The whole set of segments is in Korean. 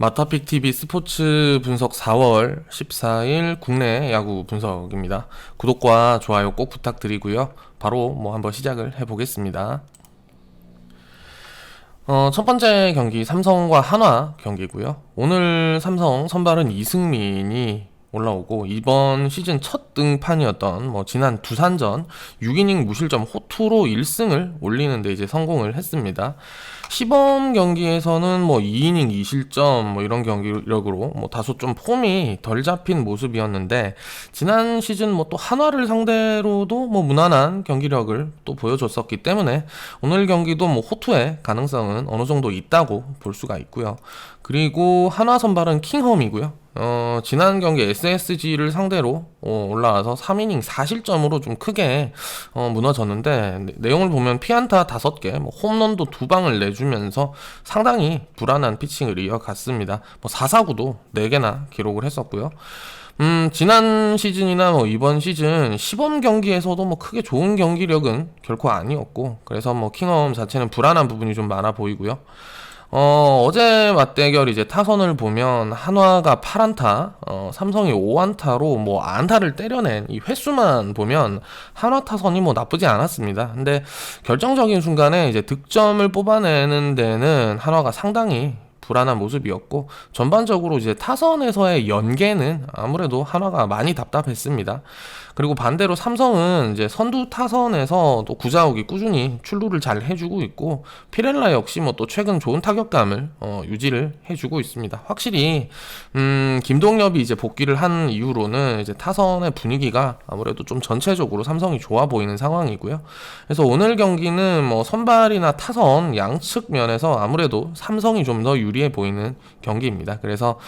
마타픽TV 스포츠 분석 4월 14일 국내 야구 분석입니다. 구독과 좋아요 꼭 부탁드리고요. 바로 한번 시작을 해보겠습니다. 첫 번째 경기 삼성과 한화 경기고요. 오늘 삼성 선발은 이승민이 올라오고 이번 시즌 첫 등판이었던 지난 두산전 6이닝 무실점 호투로 1승을 올리는데 이제 성공을 했습니다. 시범 경기에서는 2이닝 2실점 이런 경기력으로 다소 좀 폼이 덜 잡힌 모습이었는데 지난 시즌 또 한화를 상대로도 무난한 경기력을 또 보여줬었기 때문에 오늘 경기도 호투의 가능성은 어느 정도 있다고 볼 수가 있고요. 그리고 한화 선발은 킹홈이고요. 지난 경기 SSG를 상대로 올라와서 3이닝 4실점으로 좀 크게 무너졌는데 내용을 보면 피안타 5개, 홈런도 2방을 내주면서 상당히 불안한 피칭을 이어갔습니다. 4사구도 4개나 기록을 했었고요. 지난 시즌이나 이번 시즌 시범 경기에서도 크게 좋은 경기력은 결코 아니었고 그래서 킹홈 자체는 불안한 부분이 좀 많아 보이고요. 어제 맞대결 이제 타선을 보면 한화가 8안타, 삼성이 5안타로 안타를 때려낸 이 횟수만 보면 한화 타선이 나쁘지 않았습니다. 근데 결정적인 순간에 이제 득점을 뽑아내는 데는 한화가 상당히 불안한 모습이었고 전반적으로 이제 타선에서의 연계는 아무래도 한화가 많이 답답했습니다. 그리고 반대로 삼성은 이제 선두 타선에서 또 구자욱이 꾸준히 출루를 잘 해주고 있고 피렐라 역시 또 최근 좋은 타격감을 유지를 해주고 있습니다. 확실히 김동엽이 이제 복귀를 한 이후로는 이제 타선의 분위기가 아무래도 좀 전체적으로 삼성이 좋아 보이는 상황이고요. 그래서 오늘 경기는 선발이나 타선 양측 면에서 아무래도 삼성이 좀 더 유리해 보이는 경기입니다. 그래서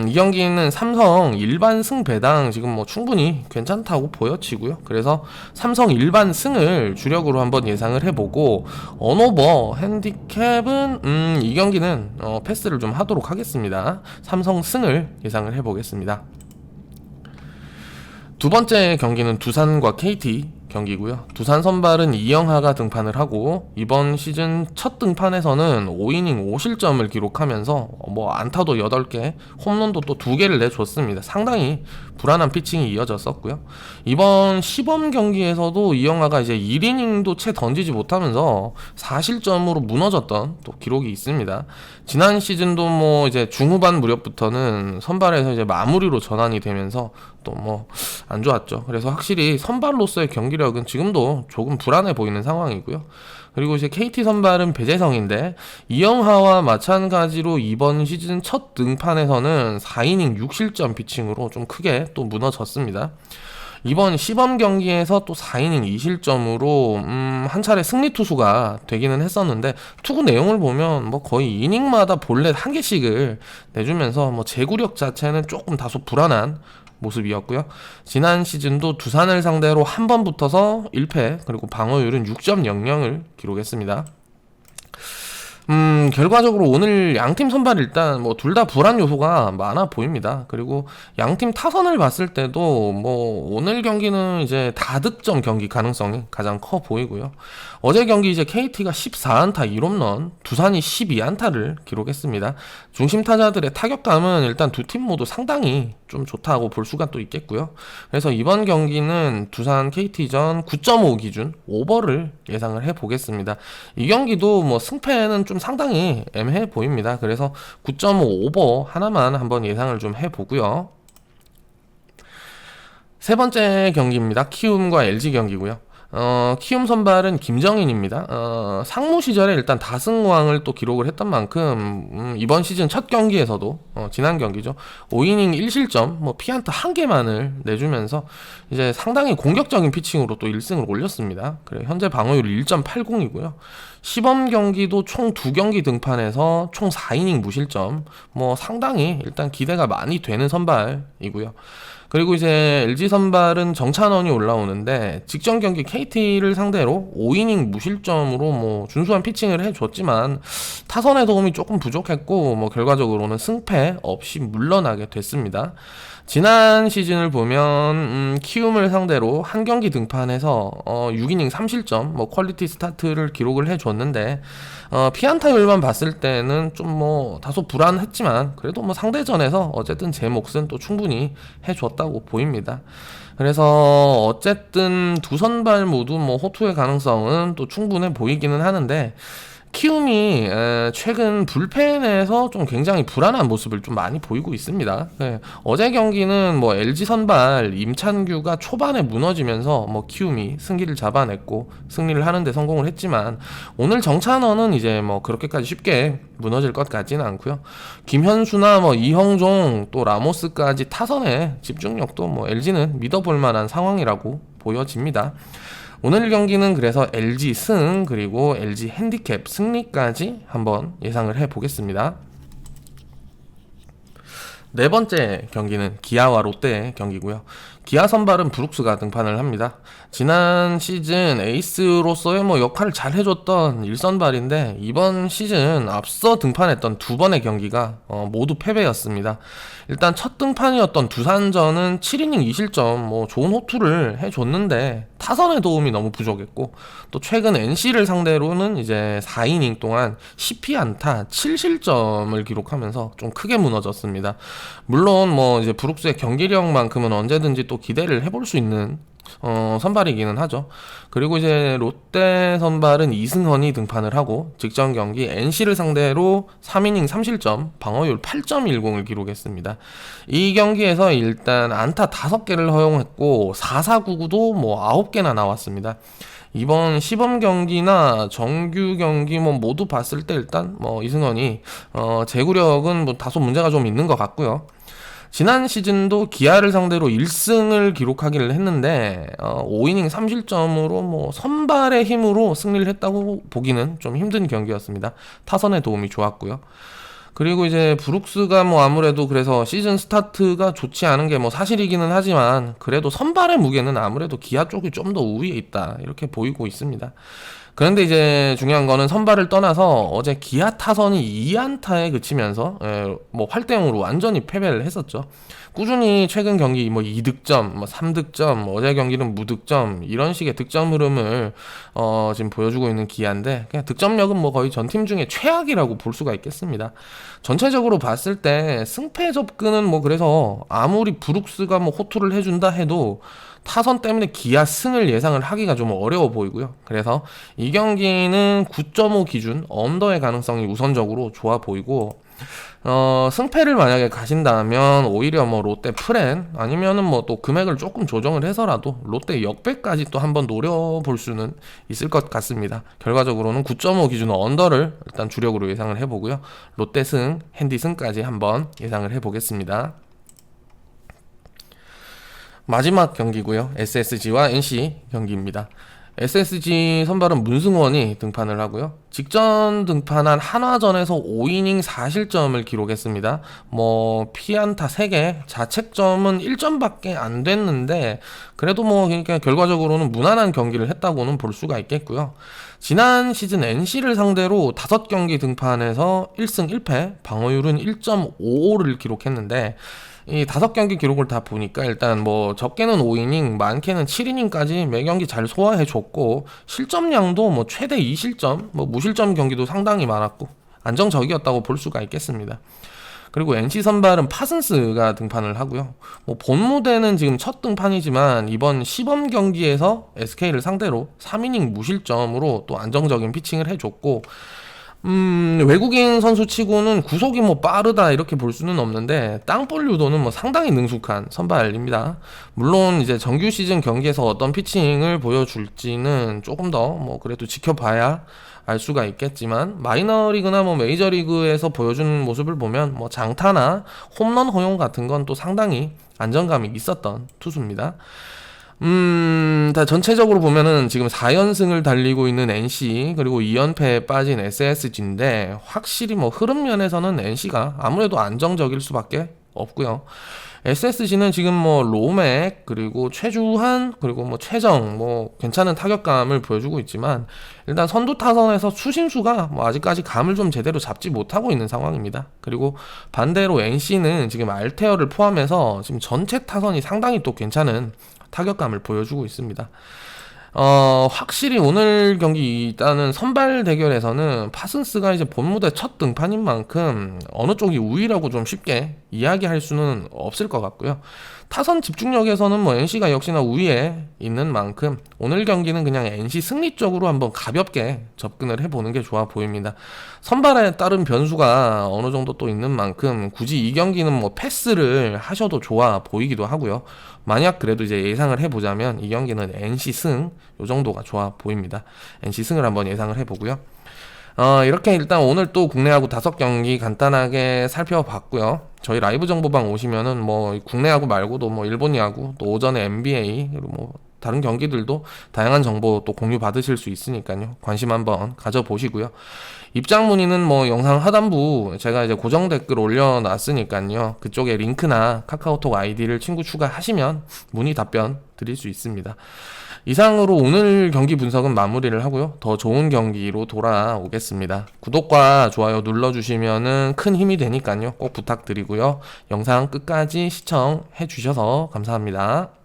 이 경기는 삼성 일반 승 배당 지금 충분히 괜찮다고 보여지고요. 그래서 삼성 일반 승을 주력으로 한번 예상을 해보고 언오버 핸디캡은 이 경기는 패스를 좀 하도록 하겠습니다. 삼성 승을 예상을 해보겠습니다. 두 번째 경기는 두산과 KT 경기고요. 두산 선발은 이영하가 등판을 하고 이번 시즌 첫 등판에서는 5이닝 5실점을 기록하면서 안타도 8개, 홈런도 또 2개를 내줬습니다. 상당히 불안한 피칭이 이어졌었고요. 이번 시범 경기에서도 이영하가 이제 1이닝도 채 던지지 못하면서 4실점으로 무너졌던 또 기록이 있습니다. 지난 시즌도 이제 중후반 무렵부터는 선발에서 이제 마무리로 전환이 되면서 또 안 좋았죠. 그래서 확실히 선발로서의 경기력은 지금도 조금 불안해 보이는 상황이고요. 그리고 이제 KT 선발은 배재성인데 이영하와 마찬가지로 이번 시즌 첫 등판에서는 4이닝 6실점 피칭으로 좀 크게 또 무너졌습니다. 이번 시범 경기에서 또 4이닝 2실점으로 한 차례 승리 투수가 되기는 했었는데 투구 내용을 보면 거의 이닝마다 볼넷 1개씩을 내주면서 제구력 자체는 조금 다소 불안한 모습이었고요. 지난 시즌도 두산을 상대로 한 번 붙어서 1패 그리고 방어율은 6.00을 기록했습니다. 결과적으로 오늘 양팀 선발 일단 둘 다 불안 요소가 많아 보입니다. 그리고 양팀 타선을 봤을 때도 오늘 경기는 이제 다득점 경기 가능성이 가장 커 보이고요. 어제 경기 이제 KT가 14안타 1홈런, 두산이 12안타를 기록했습니다. 중심 타자들의 타격감은 일단 두 팀 모두 상당히 좀 좋다고 볼 수가 또 있겠고요. 그래서 이번 경기는 두산 KT전 9.5 기준 오버를 예상을 해보겠습니다. 이 경기도 승패는 좀 상당히 애매해 보입니다. 그래서 9.5 오버 하나만 한번 예상을 좀 해보고요. 세 번째 경기입니다. 키움과 LG 경기고요. 키움 선발은 김정인입니다. 상무 시절에 일단 다승왕을 또 기록을 했던 만큼 이번 시즌 첫 경기에서도 지난 경기죠. 5이닝 1실점 피안타 1개만을 내주면서 이제 상당히 공격적인 피칭으로 또 1승을 올렸습니다. 그래 현재 방어율 1.80이고요. 시범 경기도 총 2경기 등판해서 총 4이닝 무실점 상당히 일단 기대가 많이 되는 선발이고요. 그리고 이제 LG 선발은 정찬원이 올라오는데 직전 경기 KT를 상대로 5이닝 무실점으로 준수한 피칭을 해줬지만 타선의 도움이 조금 부족했고 결과적으로는 승패 없이 물러나게 됐습니다. 지난 시즌을 보면 키움을 상대로 한 경기 등판해서 6이닝 3실점 뭐 퀄리티 스타트를 기록을 해줬는데 피안타율만 봤을 때는 좀 뭐 다소 불안했지만 그래도 뭐 상대전에서 어쨌든 제 몫은 또 충분히 해줬다고 보입니다. 그래서 어쨌든 두 선발 모두 뭐 호투의 가능성은 또 충분해 보이기는 하는데 키움이 최근 불펜에서 좀 굉장히 불안한 모습을 좀 많이 보이고 있습니다. 네, 어제 경기는 뭐 LG 선발 임찬규가 초반에 무너지면서 뭐 키움이 승기를 잡아냈고 승리를 하는데 성공을 했지만 오늘 정찬원은 이제 뭐 그렇게까지 쉽게 무너질 것 같지는 않고요. 김현수나 뭐 이형종 또 라모스까지 타선의 집중력도 뭐 LG는 믿어볼 만한 상황이라고 보여집니다. 오늘 경기는 그래서 LG 승 그리고 LG 핸디캡 승리까지 한번 예상을 해보겠습니다. 네 번째 경기는 기아와 롯데의 경기고요. 기아 선발은 브룩스가 등판을 합니다. 지난 시즌 에이스로서의 뭐 역할을 잘 해줬던 1선발인데 이번 시즌 앞서 등판했던 두 번의 경기가 모두 패배였습니다. 일단 첫 등판이었던 두산전은 7이닝 2실점 뭐 좋은 호투를 해줬는데 타선의 도움이 너무 부족했고 또 최근 NC를 상대로는 이제 4이닝 동안 10피안타 7실점을 기록하면서 좀 크게 무너졌습니다. 물론 뭐 이제 브룩스의 경기력만큼은 언제든지 또 기대를 해볼 수 있는 선발이기는 하죠. 그리고 이제 롯데 선발은 이승헌이 등판을 하고 직전 경기 NC를 상대로 3이닝 3실점 방어율 8.10을 기록했습니다. 이 경기에서 일단 안타 5개를 허용했고 4-4-9-9도 뭐 9개나 나왔습니다. 이번 시범 경기나 정규 경기 뭐 모두 봤을 때 일단 뭐 이승헌이 제구력은 뭐 다소 문제가 좀 있는 것 같고요. 지난 시즌도 기아를 상대로 1승을 기록하기를 했는데 5이닝 3실점으로 뭐 선발의 힘으로 승리를 했다고 보기는 좀 힘든 경기였습니다. 타선의 도움이 좋았고요. 그리고 이제 브룩스가 뭐 아무래도 그래서 시즌 스타트가 좋지 않은 게 뭐 사실이기는 하지만 그래도 선발의 무게는 아무래도 기아 쪽이 좀 더 우위에 있다 이렇게 보이고 있습니다. 그런데 이제 중요한 거는 선발을 떠나서 어제 기아 타선이 2안타에 그치면서 뭐 8대0으로 완전히 패배를 했었죠. 꾸준히 최근 경기 뭐 2득점, 뭐 3득점, 어제 경기는 무득점 이런 식의 득점 흐름을 지금 보여주고 있는 기아인데 그냥 득점력은 뭐 거의 전 팀 중에 최악이라고 볼 수가 있겠습니다. 전체적으로 봤을 때 승패 접근은 뭐 그래서 아무리 브룩스가 뭐 호투를 해준다 해도 타선 때문에 기아 승을 예상을 하기가 좀 어려워 보이고요. 그래서 이 경기는 9.5 기준 언더의 가능성이 우선적으로 좋아 보이고 승패를 만약에 가신다면 오히려 뭐 롯데 프랜 아니면은 뭐 또 금액을 조금 조정을 해서라도 롯데 역배까지 또 한번 노려볼 수는 있을 것 같습니다. 결과적으로는 9.5 기준 언더를 일단 주력으로 예상을 해보고요. 롯데 승, 핸디 승까지 한번 예상을 해보겠습니다. 마지막 경기고요. SSG와 NC 경기입니다. SSG 선발은 문승원이 등판을 하고요. 직전 등판한 한화전에서 5이닝 4실점을 기록했습니다. 뭐 피안타 3개, 자책점은 1점밖에 안 됐는데 그래도 뭐 그러니까 결과적으로는 무난한 경기를 했다고는 볼 수가 있겠고요. 지난 시즌 NC를 상대로 5경기 등판해서 1승 1패, 방어율은 1.55를 기록했는데 이 5경기 기록을 다 보니까 일단 뭐 적게는 5이닝, 많게는 7이닝까지 매 경기 잘 소화해줬고 실점량도 뭐 최대 2실점, 뭐 무실점 경기도 상당히 많았고 안정적이었다고 볼 수가 있겠습니다. 그리고 NC 선발은 파슨스가 등판을 하고요. 뭐 본 무대는 지금 첫 등판이지만 이번 시범 경기에서 SK를 상대로 3이닝 무실점으로 또 안정적인 피칭을 해줬고 외국인 선수 치고는 구속이 뭐 빠르다 이렇게 볼 수는 없는데 땅볼 유도는 뭐 상당히 능숙한 선발입니다. 물론 이제 정규 시즌 경기에서 어떤 피칭을 보여줄지는 조금 더 뭐 그래도 지켜봐야 알 수가 있겠지만 마이너리그나 뭐 메이저리그에서 보여주는 모습을 보면 뭐 장타나 홈런 허용 같은 건 또 상당히 안정감이 있었던 투수입니다. 다 전체적으로 보면은 지금 4연승을 달리고 있는 NC 그리고 2연패에 빠진 SSG인데 확실히 뭐 흐름 면에서는 NC가 아무래도 안정적일 수밖에 없고요. SSG는 지금 뭐 로맥 그리고 최주환 그리고 뭐 최정 뭐 괜찮은 타격감을 보여주고 있지만 일단 선두 타선에서 추신수가 뭐 아직까지 감을 좀 제대로 잡지 못하고 있는 상황입니다. 그리고 반대로 NC는 지금 알테어를 포함해서 지금 전체 타선이 상당히 또 괜찮은 타격감을 보여주고 있습니다. 확실히 오늘 경기 일단은 선발 대결에서는 파슨스가 이제 본무대 첫 등판인 만큼 어느 쪽이 우위라고 좀 쉽게 이야기할 수는 없을 것 같고요. 타선 집중력에서는 뭐 NC가 역시나 우위에 있는 만큼 오늘 경기는 그냥 NC 승리 쪽으로 한번 가볍게 접근을 해보는 게 좋아 보입니다. 선발에 따른 변수가 어느 정도 또 있는 만큼 굳이 이 경기는 뭐 패스를 하셔도 좋아 보이기도 하고요. 만약 그래도 이제 예상을 해보자면 이 경기는 NC 승 요 정도가 좋아 보입니다. NC 승을 한번 예상을 해보고요. 이렇게 일단 오늘 또 국내 야구 5경기 간단하게 살펴봤고요. 저희 라이브 정보방 오시면은 뭐 국내 야구 말고도 뭐 일본 야구, 또 오전에 NBA, 그리고 뭐 다른 경기들도 다양한 정보 또 공유 받으실 수 있으니까요. 관심 한번 가져보시고요. 입장 문의는 뭐 영상 하단부 제가 이제 고정 댓글 올려놨으니까요. 그쪽에 링크나 카카오톡 아이디를 친구 추가하시면 문의 답변 드릴 수 있습니다. 이상으로 오늘 경기 분석은 마무리를 하고요. 더 좋은 경기로 돌아오겠습니다. 구독과 좋아요 눌러주시면은 큰 힘이 되니까요. 꼭 부탁드리고요. 영상 끝까지 시청해 주셔서 감사합니다.